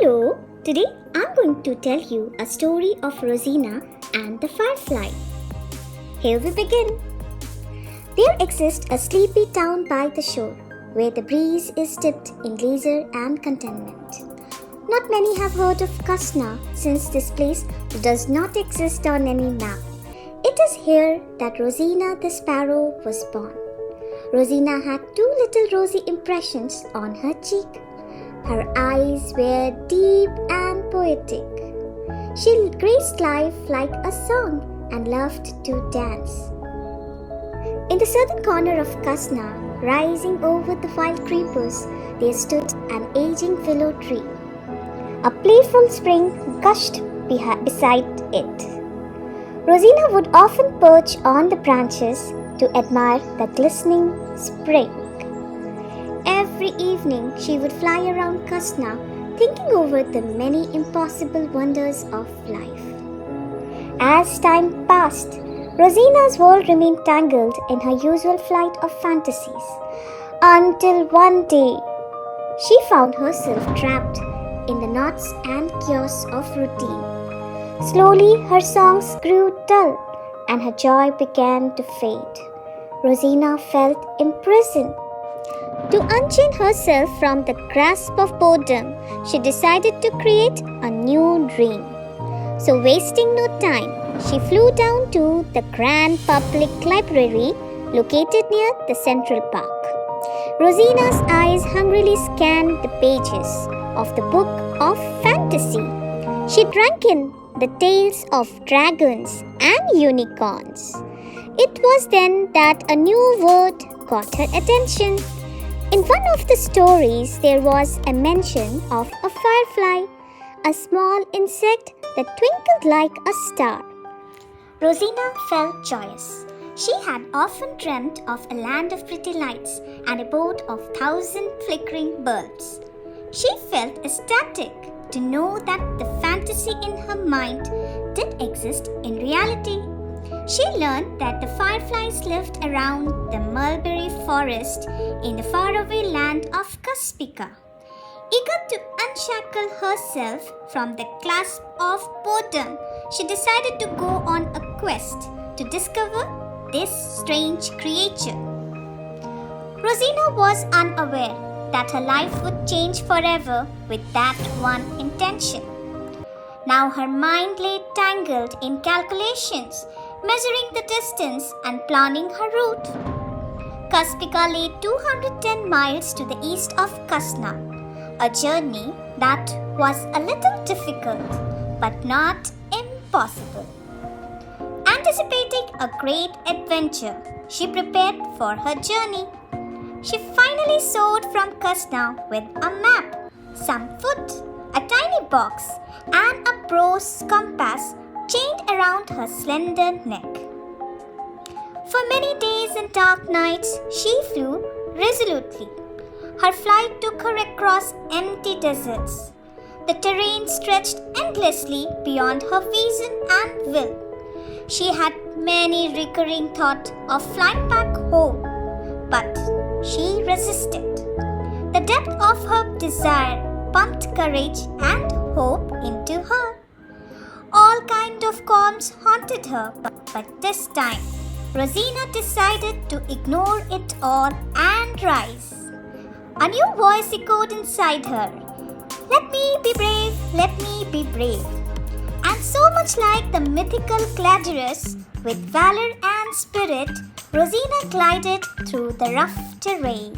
Hello, today I'm going to tell you a story of Rosina and the firefly. Here we begin. There exists a sleepy town by the shore where the breeze is dipped in leisure and contentment. Not many have heard of Kasna since this place does not exist on any map. It is here that Rosina the sparrow was born. Rosina had two little rosy impressions on her cheek. Her eyes were deep and poetic. She graced life like a song and loved to dance. In the southern corner of Kasna, rising over the wild creepers, there stood an aging willow tree. A playful spring gushed beside it. Rosina would often perch on the branches to admire the glistening spring. Every evening she would fly around Kasna, thinking over the many impossible wonders of life. As time passed, Rosina's world remained tangled in her usual flight of fantasies, until one day she found herself trapped in the knots and chaos of routine. Slowly her songs grew dull and her joy began to fade. Rosina felt imprisoned. To unchain herself from the grasp of boredom, she decided to create a new dream. So wasting no time, she flew down to the grand public library located near the Central Park. Rosina's eyes hungrily scanned the pages of the book of fantasy. She drank in the tales of dragons and unicorns. It was then that a new word caught her attention. In one of the stories, there was a mention of a firefly, a small insect that twinkled like a star. Rosina felt joyous. She had often dreamt of a land of pretty lights and a boat of 1,000 flickering bulbs. She felt ecstatic to know that the fantasy in her mind did exist in reality. She learned that the fireflies lived around the mulberry forest in the faraway land of Kaspika. Eager to unshackle herself from the clasp of boredom, she decided to go on a quest to discover this strange creature. Rosina was unaware that her life would change forever with that one intention. Now her mind lay tangled in calculations, measuring the distance and planning her route. Kaspika lay 210 miles to the east of Kasna, a journey that was a little difficult but not impossible. Anticipating a great adventure, she prepared for her journey. She finally soared from Kasna with a map, some food, a tiny box, and a bronze compass chained around her slender neck. For many days and dark nights, she flew resolutely. Her flight took her across empty deserts. The terrain stretched endlessly beyond her vision and will. She had many recurring thoughts of flying back home, but she resisted. The depth of her desire pumped courage and hope into her. All kinds of calms haunted her, but this time, Rosina decided to ignore it all and rise. A new voice echoed inside her. Let me be brave, let me be brave. And so much like the mythical gladiolus, with valor and spirit, Rosina glided through the rough terrain.